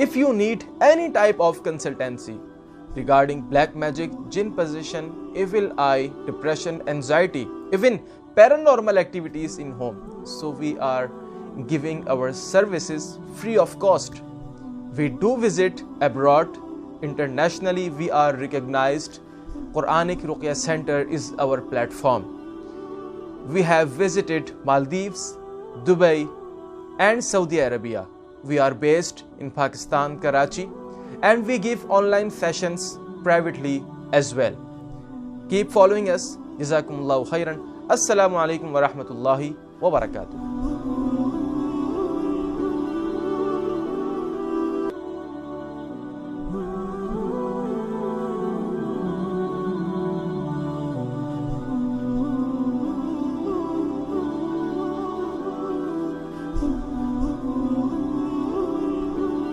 If you need any type of consultancy regarding black magic, jinn possession, evil eye, depression, anxiety, even paranormal activities in home, so we are giving our services free of cost. We do visit abroad. Internationally, we are recognized. Quranic Ruqyah Center is our platform. We have visited Maldives, Dubai, and Saudi Arabia. We are based in Pakistan, Karachi, and we give online sessions privately as well. Keep following us. Jazakumullahu khairan. Assalamu alaikum wa rahmatullahi wa barakatuh.